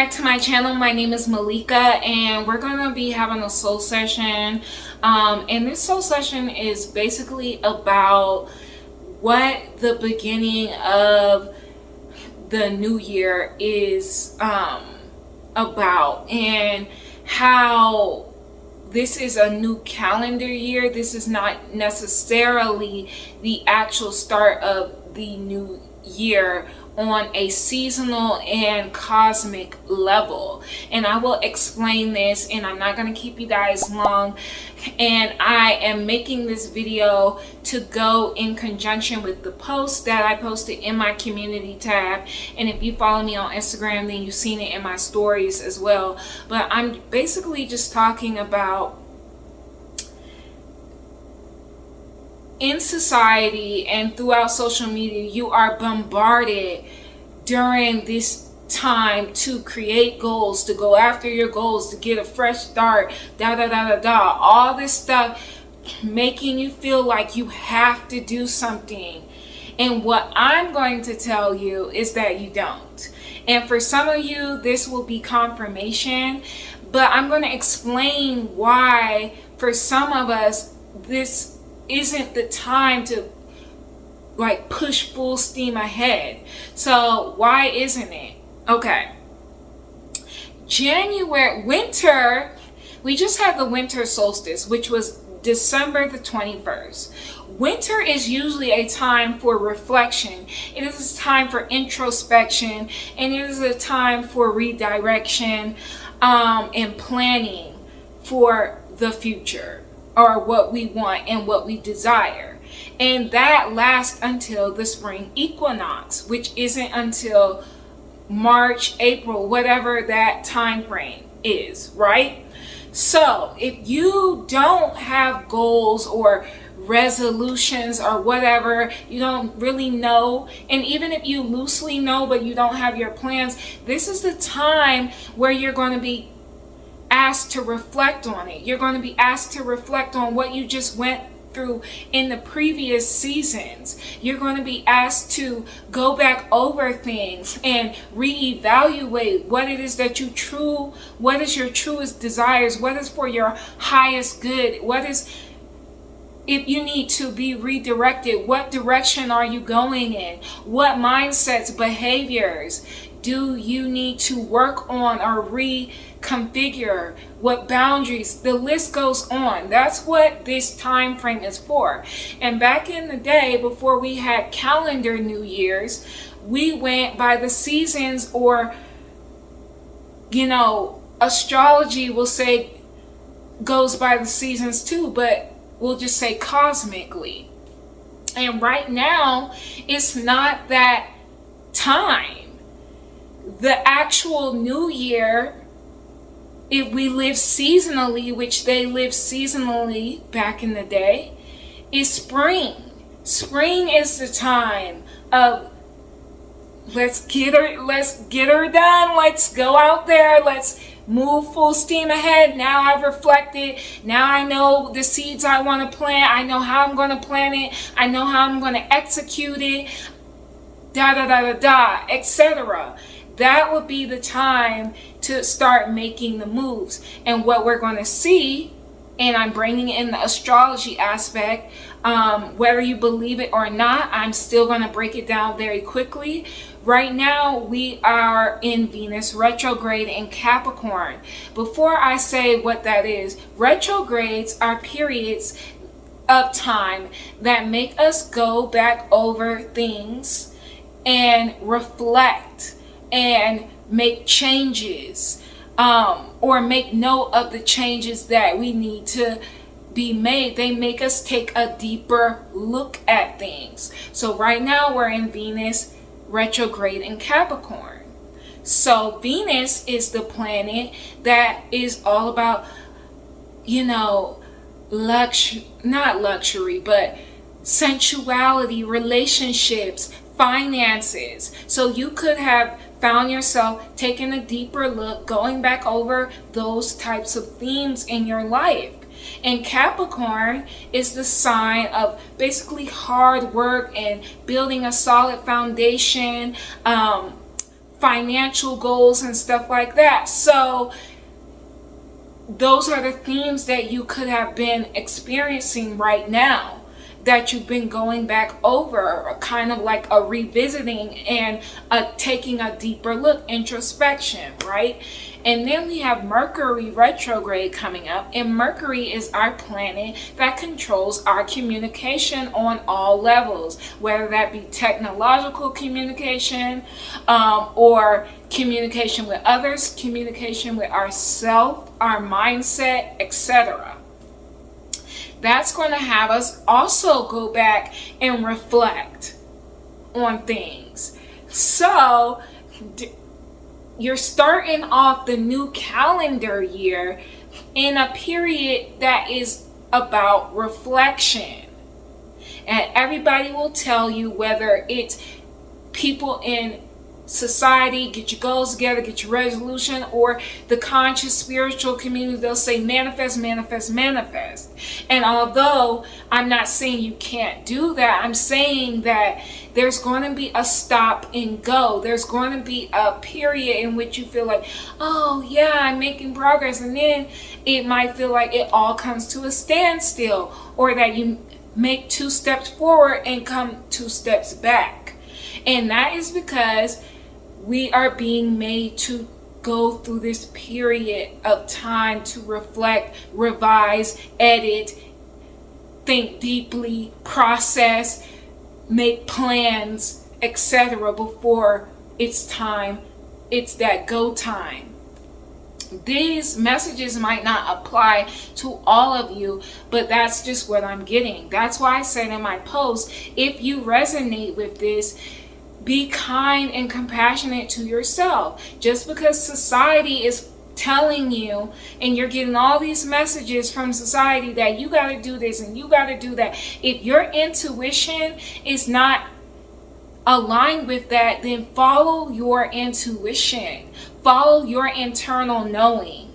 back to my channel. My name is Malika and we're gonna be having a soul session, and this soul session is basically about what the beginning of the new year is about, and how this is a new calendar year. This is not necessarily the actual start of the new year on a seasonal and cosmic level, and I will explain this, and I'm not going to keep you guys long. And I am making this video to go in conjunction with the post that I posted in my community tab, and if you follow me on Instagram, then you've seen it in my stories as well. But I'm basically just talking about, in society and throughout social media, you are bombarded during this time to create goals, to go after your goals, to get a fresh start, all this stuff making you feel like you have to do something. And what I'm going to tell you is that you don't. And for some of you, this will be confirmation, but I'm going to explain why for some of us this isn't the time to like push full steam ahead. So why isn't it? Okay, winter, we just had the winter solstice, which was December the 21st. Winter is usually a time for reflection. It is a time for introspection, and it is a time for redirection and planning for the future, or what we want and what we desire. And that lasts until the spring equinox, which isn't until March, April, whatever that time frame is, right? So if you don't have goals or resolutions or whatever, you don't really know, and even if you loosely know but you don't have your plans, this is the time where you're going to be asked to reflect on it. You're going to be asked to reflect on what you just went through in the previous seasons. You're going to be asked to go back over things and reevaluate what it is that what is your truest desires, what is for your highest good, what is, if you need to be redirected, what direction are you going in, what mindsets, behaviors do you need to work on or reconfigure, what boundaries, the list goes on. That's what this time frame is for. And back in the day, before we had calendar New Year's, we went by the seasons, or astrology will say goes by the seasons too, but we'll just say cosmically. And right now it's not that time. The actual new year, if we live seasonally, which they lived seasonally back in the day, is spring. Spring is the time of let's get her done. Let's go out there. Let's move full steam ahead. Now I've reflected. Now I know the seeds I want to plant. I know how I'm going to plant it. I know how I'm going to execute it. Etc. That would be the time to start making the moves. And what we're going to see, and I'm bringing in the astrology aspect, whether you believe it or not, I'm still going to break it down very quickly. Right now we are in Venus retrograde in Capricorn. Before I say what that is, retrogrades are periods of time that make us go back over things and reflect and make changes, or make note of the changes that we need to be made. They make us take a deeper look at things. So right now we're in Venus retrograde in Capricorn. So Venus is the planet that is all about, not luxury, but sensuality, relationships, finances. So you could have found yourself taking a deeper look, going back over those types of themes in your life. And Capricorn is the sign of basically hard work and building a solid foundation, financial goals and stuff like that. So those are the themes that you could have been experiencing right now, that you've been going back over, kind of like a revisiting and taking a deeper look, introspection, right? And then we have Mercury retrograde coming up, and Mercury is our planet that controls our communication on all levels, whether that be technological communication, or communication with others, communication with ourselves, our mindset, etc. That's going to have us also go back and reflect on things. So you're starting off the new calendar year in a period that is about reflection. And everybody will tell you, whether it's people in society, get your goals together, get your resolution, or the conscious spiritual community, they'll say manifest, manifest, manifest. And although I'm not saying you can't do that, I'm saying that there's going to be a stop and go. There's going to be a period in which you feel like, oh yeah, I'm making progress, and then it might feel like it all comes to a standstill, or that you make 2 steps forward and come 2 steps back. And that is because we are being made to go through this period of time to reflect, revise, edit, think deeply, process, make plans, etc. before it's time. It's that go time. These messages might not apply to all of you, but that's just what I'm getting. That's why I said in my post, if you resonate with this, be kind and compassionate to yourself. Just because society is telling you, and you're getting all these messages from society that you got to do this and you got to do that, if your intuition is not aligned with that, then follow your intuition. Follow your internal knowing.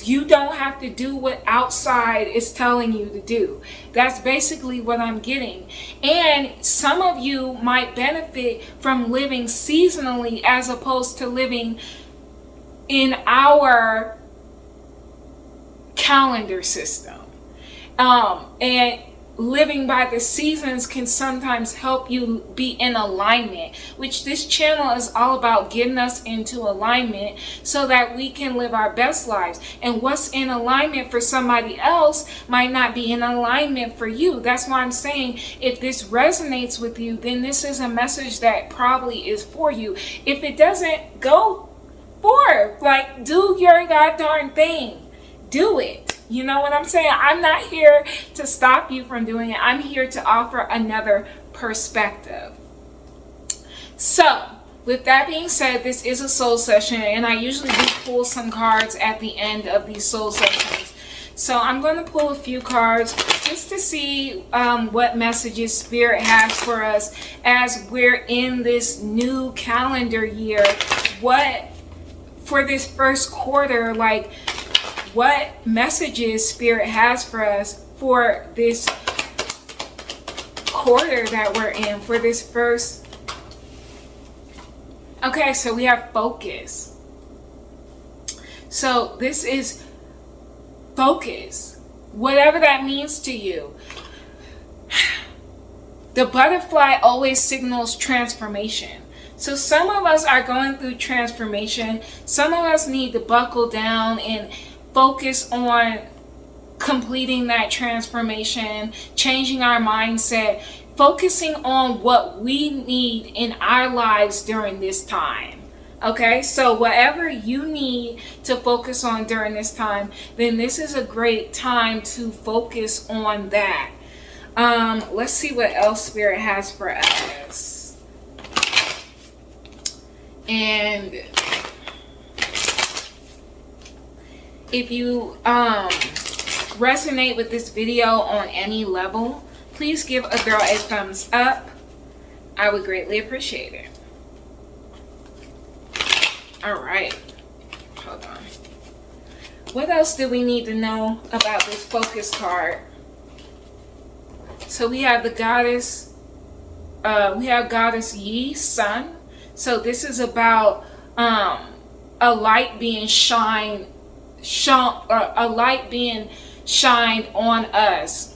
You don't have to do what outside is telling you to do. That's basically what I'm getting. And some of you might benefit from living seasonally as opposed to living in our calendar system. And living by the seasons can sometimes help you be in alignment, which this channel is all about, getting us into alignment so that we can live our best lives. And what's in alignment for somebody else might not be in alignment for you. That's why I'm saying, if this resonates with you, then this is a message that probably is for you. If it doesn't, go forth. Like, do your goddamn thing. Do it. You know what I'm saying? I'm not here to stop you from doing it. I'm here to offer another perspective. So, with that being said, this is a soul session, and I usually do pull some cards at the end of these soul sessions. So I'm going to pull a few cards just to see what messages Spirit has for us as we're in this new calendar year. What, for this first quarter, like, what messages Spirit has for us for this quarter that we're in, for this first. Okay, so we have focus. So this is focus, whatever that means to you. The butterfly always signals transformation. So some of us are going through transformation. Some of us need to buckle down and focus on completing that transformation, changing our mindset, focusing on what we need in our lives during this time. Okay, so whatever you need to focus on during this time, then this is a great time to focus on that. Let's see what else Spirit has for us. And if you resonate with this video on any level, please give a girl a thumbs up. I would greatly appreciate it. All right, hold on. What else do we need to know about this focus card? So we have the goddess, we have goddess Yi, sun. So this is about a light being shined on us.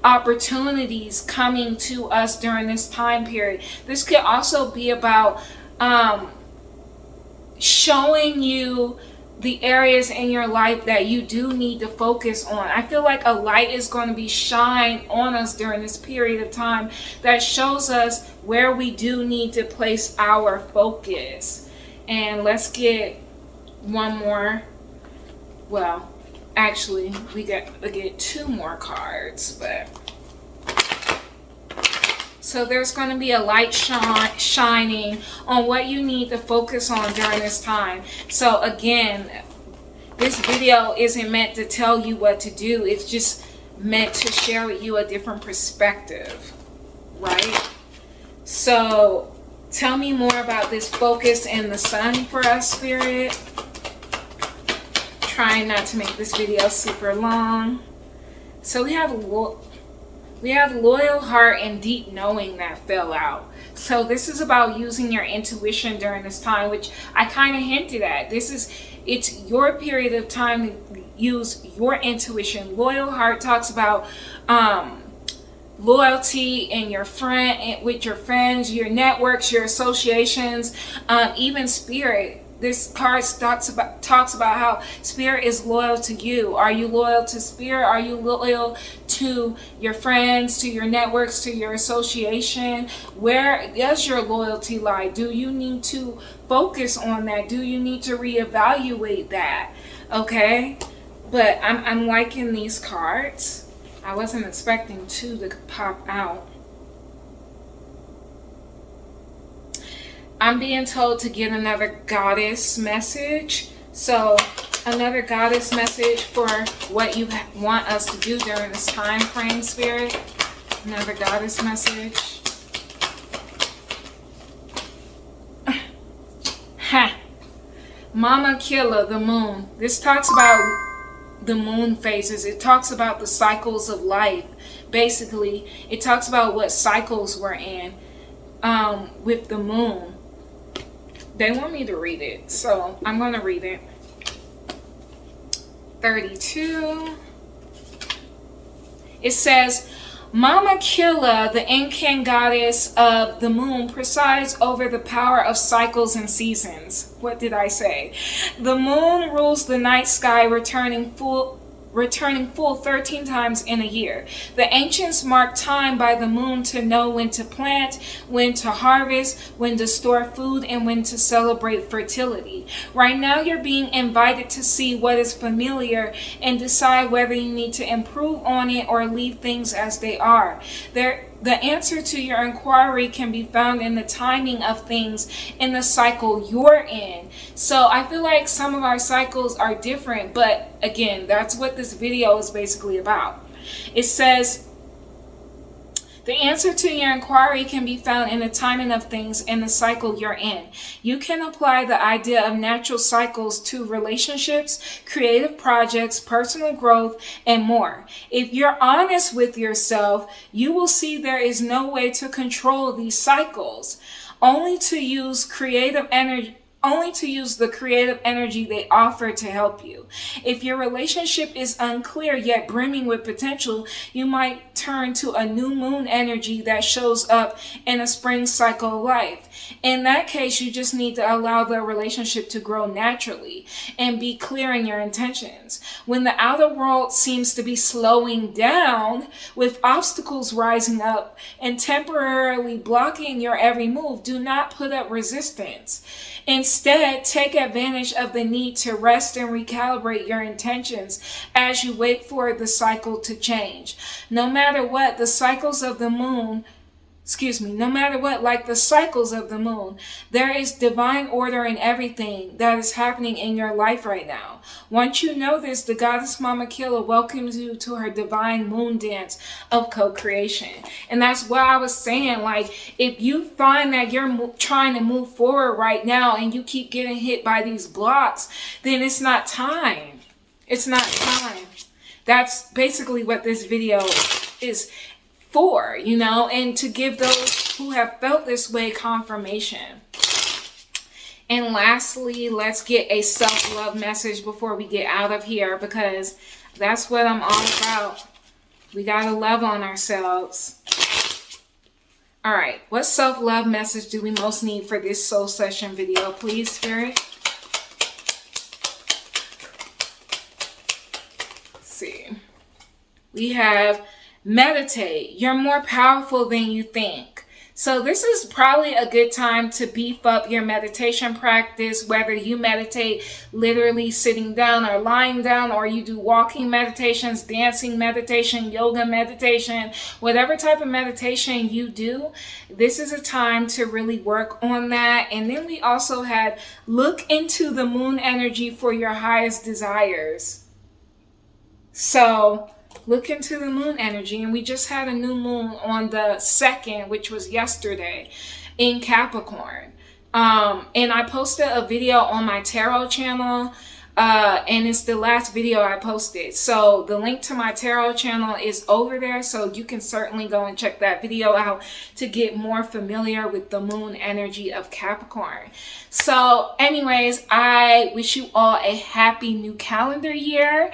Opportunities coming to us during this time period. This could also be about showing you the areas in your life that you do need to focus on. I feel like a light is going to be shined on us during this period of time that shows us where we do need to place our focus. And let's get one more. Well, actually, we get two more cards, but so there's going to be a light shining on what you need to focus on during this time. So again, this video isn't meant to tell you what to do. It's just meant to share with you a different perspective, right? So tell me more about this focus in the sun for us, Spirit. Trying not to make this video super long. So we have loyal heart and deep knowing that fell out. So this is about using your intuition during this time, which I kind of hinted at. It's your period of time to use your intuition. Loyal heart talks about loyalty in your with your friends, your networks, your associations, even spirit. This card talks about how spirit is loyal to you. Are you loyal to spirit? Are you loyal to your friends, to your networks, to your association? Where does your loyalty lie? Do you need to focus on that? Do you need to reevaluate that? Okay, but I'm liking these cards. I wasn't expecting two to pop out. I'm being told to get another goddess message. So another goddess message for what you want us to do during this time frame, Spirit. Another goddess message. Ha. Mama Killa, the moon. This talks about the moon phases. It talks about the cycles of life. Basically, it talks about what cycles we're in with the moon. They want me to read it, so I'm going to read it. 32. It says, Mama Killa, the Incan goddess of the moon, presides over the power of cycles and seasons. What did I say? The moon rules the night sky, returning full 13 times in a year. The ancients marked time by the moon to know when to plant, when to harvest, when to store food, and when to celebrate fertility. Right now, you're being invited to see what is familiar and decide whether you need to improve on it or leave things as they are. The answer to your inquiry can be found in the timing of things in the cycle you're in. So I feel like some of our cycles are different, but again, that's what this video is basically about. It says, the answer to your inquiry can be found in the timing of things in the cycle you're in. You can apply the idea of natural cycles to relationships, creative projects, personal growth, and more. If you're honest with yourself, you will see there is no way to control these cycles, only to use the creative energy they offer to help you. If your relationship is unclear yet brimming with potential, you might turn to a new moon energy that shows up in a spring cycle of life. In that case, you just need to allow the relationship to grow naturally and be clear in your intentions. When the outer world seems to be slowing down, with obstacles rising up and temporarily blocking your every move, do not put up resistance. Instead, take advantage of the need to rest and recalibrate your intentions as you wait for the cycle to change. No matter what, like the cycles of the moon, there is divine order in everything that is happening in your life right now. Once you know this, the goddess Mama Killa welcomes you to her divine moon dance of co-creation. And that's what I was saying. Like, if you find that you're trying to move forward right now and you keep getting hit by these blocks, then it's not time. It's not time. That's basically what this video is for, you know, and to give those who have felt this way confirmation. And lastly, let's get a self-love message before we get out of here, because that's what I'm all about. We gotta love on ourselves. All right, what self-love message do we most need for this soul session video? Please, Spirit. Let's see. We have meditate. You're more powerful than you think. So this is probably a good time to beef up your meditation practice, whether you meditate literally sitting down or lying down, or you do walking meditations, dancing meditation, yoga meditation, whatever type of meditation you do. This is a time to really work on that. And then we also had look into the moon energy for your highest desires. So look into the moon energy, and we just had a new moon on the 2nd, which was yesterday, in Capricorn. And I posted a video on my tarot channel, and it's the last video I posted. So the link to my tarot channel is over there, so you can certainly go and check that video out to get more familiar with the moon energy of Capricorn. So anyways, I wish you all a happy new calendar year.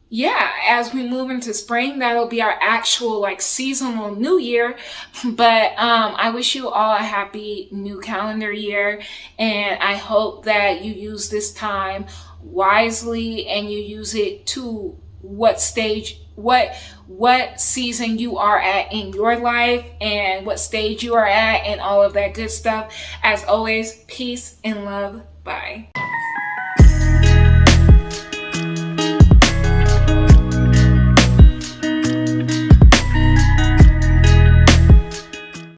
Yeah, as we move into spring, that'll be our actual like seasonal new year. But I wish you all a happy new calendar year, and I hope that you use this time wisely and you use it to what stage, what season you are at in your life and what stage you are at and all of that good stuff. As always, peace and love. Bye.